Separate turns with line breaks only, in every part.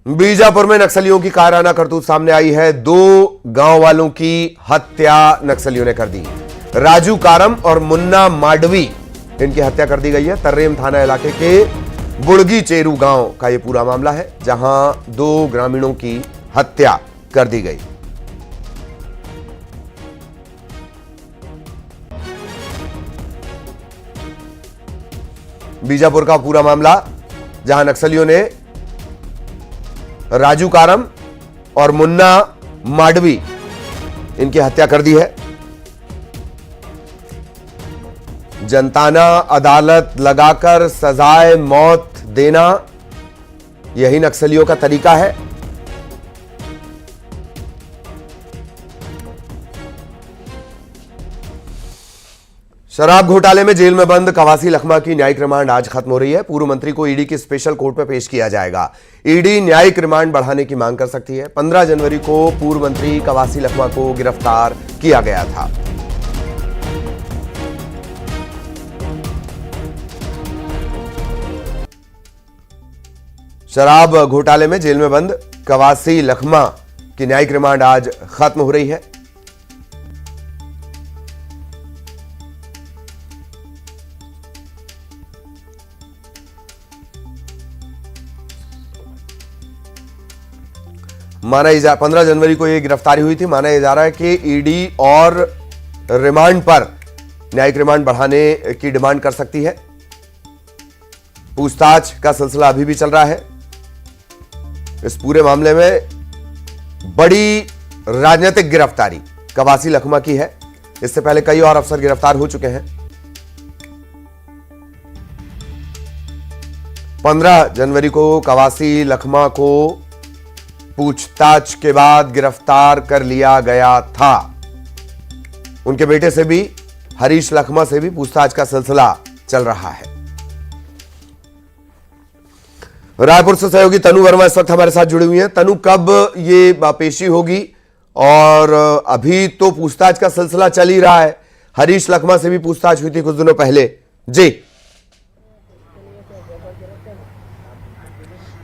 बीजापुर में नक्सलियों की कायराना करतूत सामने आई है। 2 गांव वालों की हत्या नक्सलियों ने कर दी। राजू कारम और मुन्ना माडवी, इनकी हत्या कर दी गई है। तर्रेम थाना इलाके के बुड़गी चेरू गांव का यह पूरा मामला है, जहां 2 ग्रामीणों की हत्या कर दी गई। बीजापुर का पूरा मामला, जहां नक्सलियों ने राजू कारम और मुन्ना माडवी, इनकी हत्या कर दी है। जनताना अदालत लगाकर सजाए मौत देना, यही नक्सलियों का तरीका है। शराब घोटाले में जेल में बंद कवासी लखमा की न्यायिक रिमांड आज खत्म हो रही है। पूर्व मंत्री को ईडी की स्पेशल कोर्ट में पेश किया जाएगा। ईडी न्यायिक रिमांड बढ़ाने की मांग कर सकती है। 15 जनवरी को पूर्व मंत्री कवासी लखमा को गिरफ्तार किया गया था। शराब घोटाले में जेल में बंद कवासी लखमा की न्यायिक रिमांड आज खत्म हो रही है। माना 15 जनवरी को यह गिरफ्तारी हुई थी। माना यह जा रहा है कि ईडी और रिमांड पर न्यायिक रिमांड बढ़ाने की डिमांड कर सकती है। पूछताछ का सिलसिला अभी भी चल रहा है। इस पूरे मामले में बड़ी राजनीतिक गिरफ्तारी कवासी लखमा की है। इससे पहले कई और अफसर गिरफ्तार हो चुके हैं। 15 जनवरी को कवासी लखमा को पूछताछ के बाद गिरफ्तार कर लिया गया था। उनके बेटे से भी, हरीश लखमा से भी पूछताछ का सिलसिला चल रहा है। रायपुर से सहयोगी तनु वर्मा इस वक्त हमारे साथ जुड़ी हुई हैं। तनु, कब ये पेशी होगी? और अभी तो पूछताछ का सिलसिला चल ही रहा है। हरीश लखमा से भी पूछताछ हुई थी कुछ दिनों पहले।
जी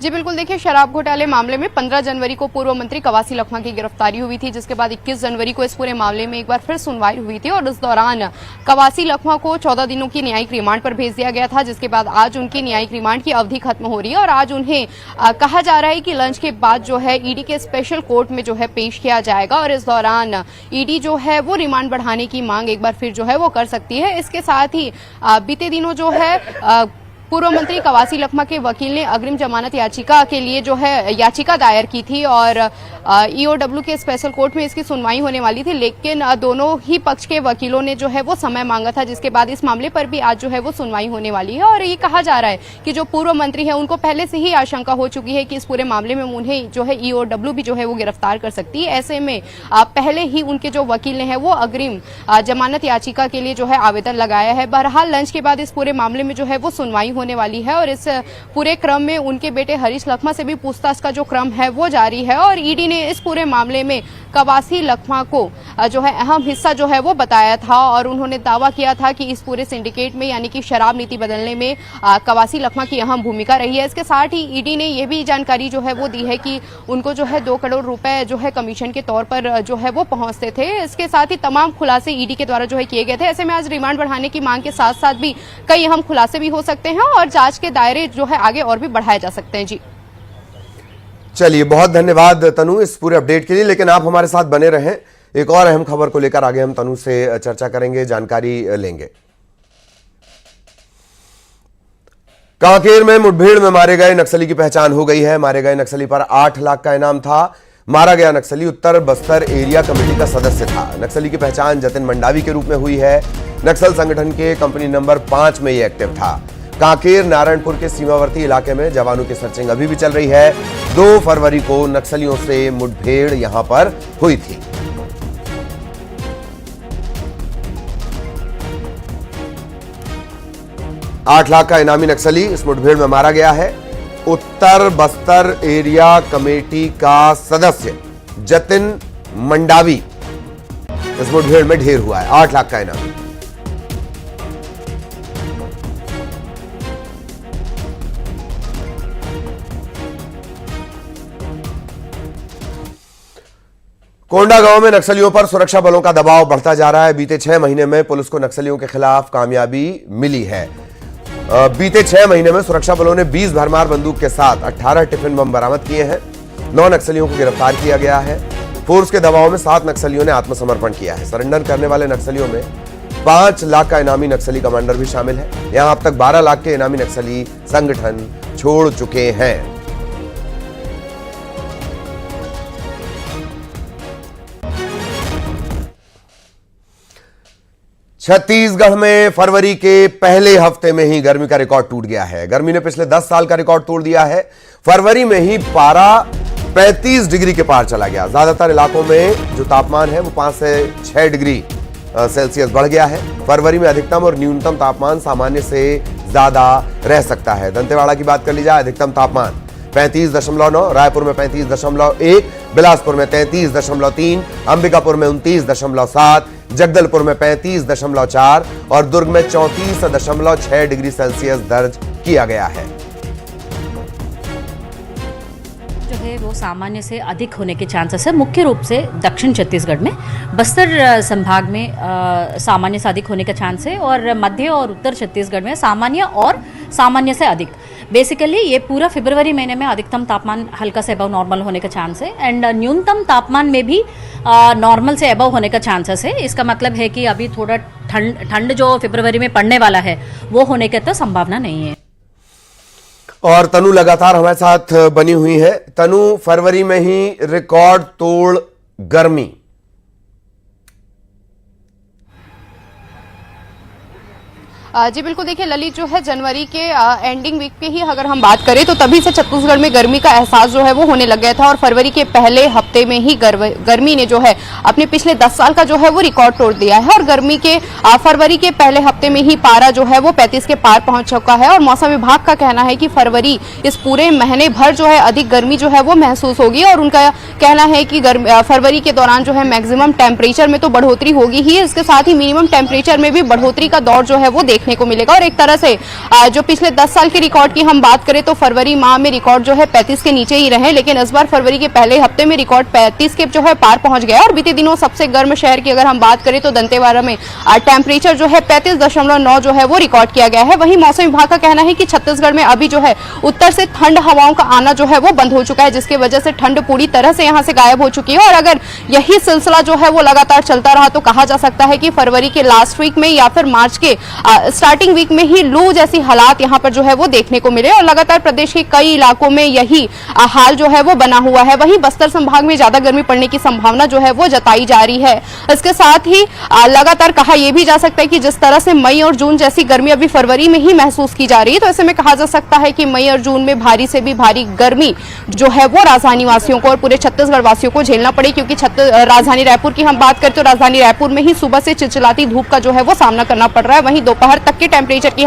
बिल्कुल, देखिए, शराब घोटाले मामले में 15 जनवरी को पूर्व मंत्री कवासी लखमा की गिरफ्तारी हुई थी, जिसके बाद 21 जनवरी को इस पूरे मामले में एक बार फिर सुनवाई हुई थी और इस दौरान कवासी लखमा को 14 दिनों की न्यायिक रिमांड पर भेज दिया गया था, जिसके बाद आज उनकी न्यायिक रिमांड की अवधि खत्म हो रही है और आज उन्हें कहा जा रहा है कि लंच के बाद जो है ईडी के स्पेशल कोर्ट में जो है पेश किया जाएगा और इस दौरान ईडी जो है वो रिमांड बढ़ाने की मांग एक बार फिर जो है वो कर सकती है। इसके साथ ही बीते दिनों जो है पूर्व मंत्री कवासी लखमा के वकील ने अग्रिम जमानत याचिका के लिए जो है याचिका दायर की थी और ईओडब्ल्यू के स्पेशल कोर्ट में इसकी सुनवाई होने वाली थी, लेकिन दोनों ही पक्ष के वकीलों ने जो है वो समय मांगा था, जिसके बाद इस मामले पर भी आज जो है वो सुनवाई होने वाली है। और ये कहा जा रहा है कि जो पूर्व मंत्री है उनको पहले से ही आशंका हो चुकी है कि इस पूरे मामले में उन्हें जो है ईओडब्ल्यू भी जो है वो गिरफ्तार कर सकती है। ऐसे में पहले ही उनके जो वकील ने है वो अग्रिम जमानत याचिका के लिए जो है आवेदन लगाया है। बहरहाल लंच के बाद इस पूरे मामले में जो है वो सुनवाई होने वाली है और इस पूरे क्रम में उनके बेटे हरीश लखमा से भी पूछताछ का जो क्रम है वो जारी है और ईडी ने इस पूरे मामले में कवासी लखमा को जो है अहम हिस्सा जो है वो बताया था और उन्होंने दावा किया था कि इस पूरे सिंडिकेट में यानी कि शराब नीति बदलने में कवासी लखमा की अहम भूमिका रही है। इसके साथ ही ईडी ने यह भी जानकारी जो है वो दी है कि उनको जो है 2 करोड़ रुपए जो है कमीशन के तौर पर जो है वो पहुंचते थे। इसके साथ ही तमाम खुलासे ईडी के द्वारा जो है किए गए थे। ऐसे में आज रिमांड बढ़ाने की मांग के साथ साथ भी कई अहम खुलासे भी हो सकते हैं और जांच के दायरे जो है आगे और भी बढ़ाए जा सकते हैं। जी
चलिए, बहुत धन्यवाद तनु इस पूरे अपडेट के लिए। लेकिन आप हमारे साथ बने रहें, एक और अहम खबर को लेकर आगे हम तनु से चर्चा करेंगे, जानकारी लेंगे। कांकेर में मुठभेड़ में मारे गए नक्सली की पहचान हो गई है। मारे गए नक्सली पर 8 लाख का इनाम था। मारा गया नक्सली उत्तर बस्तर एरिया कमेटी का सदस्य था। नक्सली की पहचान जतिन मंडावी के रूप में हुई है। नक्सल संगठन के कंपनी नंबर 5 में यह एक्टिव था। कांकेर नारायणपुर के सीमावर्ती इलाके में जवानों की सर्चिंग अभी भी चल रही है। 2 फरवरी को नक्सलियों से मुठभेड़ यहां पर हुई थी। $8 लाख का इनामी नक्सली इस मुठभेड़ में मारा गया है। उत्तर बस्तर एरिया कमेटी का सदस्य जतिन मंडावी इस मुठभेड़ में ढेर हुआ है। 8 लाख का इनामी। कोंडागांव में नक्सलियों पर सुरक्षा बलों का दबाव बढ़ता जा रहा है। बीते 6 महीने में पुलिस को नक्सलियों के खिलाफ कामयाबी मिली है। बीते 6 महीने में सुरक्षा बलों ने 20 भरमार बंदूक के साथ 18 टिफिन बम बरामद किए हैं। 9 नक्सलियों को गिरफ्तार किया गया है। फोर्स के दबाव में 7 नक्सलियों ने आत्मसमर्पण किया है। सरेंडर करने वाले नक्सलियों में 5 लाख का इनामी नक्सली कमांडर भी शामिल है। यहां अब तक 12 लाख के इनामी नक्सली संगठन छोड़ चुके हैं। छत्तीसगढ़ में फरवरी के पहले हफ्ते में ही गर्मी का रिकॉर्ड टूट गया है। गर्मी ने पिछले 10 साल का रिकॉर्ड तोड़ दिया है। फरवरी में ही पारा 35 डिग्री के पार चला गया। ज्यादातर इलाकों में जो तापमान है वो 5 से 6 डिग्री सेल्सियस बढ़ गया है। फरवरी में अधिकतम और न्यूनतम तापमान सामान्य से ज्यादा रह सकता है। दंतेवाड़ा की बात कर ली जाए, अधिकतम तापमान 35.9, रायपुर में 35.1, बिलासपुर में 33.3, अंबिकापुर में 29.7, जगदलपुर में 35.4 और दुर्ग में 34.6 डिग्री सेल्सियस दर्ज किया गया है।
जो है वो सामान्य से अधिक होने के चांसेस है। मुख्य रूप से दक्षिण छत्तीसगढ़ में, बस्तर संभाग में सामान्य से अधिक होने का चांस है और मध्य और उत्तर छत्तीसगढ़ में सामान्य और सामान्य से अधिक। बेसिकली ये पूरा फरवरी महीने में अधिकतम तापमान हल्का से अबव नॉर्मल होने का चांस है एंड न्यूनतम तापमान में भी नॉर्मल से अबव होने का चांसेस है। इसका मतलब है कि अभी थोड़ा ठंड जो फरवरी में पड़ने वाला है वो होने की तो संभावना नहीं है।
और तनु लगातार हमारे साथ बनी हुई है। तनु, फरवरी में ही रिकॉर्ड तोड़ गर्मी।
जी बिल्कुल, देखिए ललित, जो है जनवरी के एंडिंग वीक पे ही अगर हम बात करें तो तभी से छत्तीसगढ़ में गर्मी का एहसास जो है वो होने लग गया था और फरवरी के पहले हफ्ते में ही गर्मी ने जो है अपने पिछले 10 साल का जो है वो रिकॉर्ड तोड़ दिया है। और गर्मी के फरवरी के पहले हफ्ते में ही पारा जो है वो 35 के पार पहुंच चुका है और मौसम विभाग का कहना है कि फरवरी इस पूरे महीने भर जो है अधिक गर्मी जो है वो महसूस होगी। और उनका कहना है कि फरवरी के दौरान जो है मैक्सिमम टेम्परेचर में तो बढ़ोतरी होगी ही, इसके साथ ही मिनिमम टेम्परेचर में भी बढ़ोतरी का दौर जो है वो देखने को मिलेगा। और एक तरह से जो पिछले 10 साल के रिकॉर्ड की हम बात करें तो फरवरी माह में रिकॉर्ड जो है 35 के नीचे ही रहे, लेकिन इस बार फरवरी के पहले हफ्ते में रिकॉर्ड 35 के जो है पार पहुंच गया। और बीते दिनों सबसे गर्म शहर की अगर हम बात करें तो दंतेवाड़ा में टेम्परेचर जो है 35.9 जो है वो रिकॉर्ड किया गया है। वहीं मौसम विभाग का कहना है कि छत्तीसगढ़ में अभी जो है उत्तर से ठंड हवाओं का आना जो है वो बंद हो चुका है, जिसकी वजह से ठंड पूरी तरह से यहां से गायब हो चुकी है। और अगर यही सिलसिला जो है वो लगातार चलता रहा तो कहा जा सकता है कि फरवरी के लास्ट वीक में या फिर मार्च के स्टार्टिंग वीक में ही लू जैसी हालात यहां पर जो है वो देखने को मिले। और लगातार प्रदेश के कई इलाकों में यही हाल जो है वो बना हुआ है। वहीं बस्तर संभाग में ज्यादा गर्मी पड़ने की संभावना जो है वो जताई जा रही है। इसके साथ ही लगातार कहा यह भी जा सकता है कि जिस तरह से मई और जून जैसी गर्मी अभी फरवरी में ही महसूस की जा रही है, तो ऐसे में कहा जा सकता है कि मई और जून में भारी से भी भारी गर्मी जो है वो राजधानी वासियों को और पूरे छत्तीसगढ़ वासियों को झेलना पड़े। क्योंकि राजधानी रायपुर की हम बात करें तो राजधानी रायपुर में ही सुबह से चिलचिलाती धूप का जो है वो सामना करना पड़ रहा है। वहीं दोपहर तक के टेम्परेचर की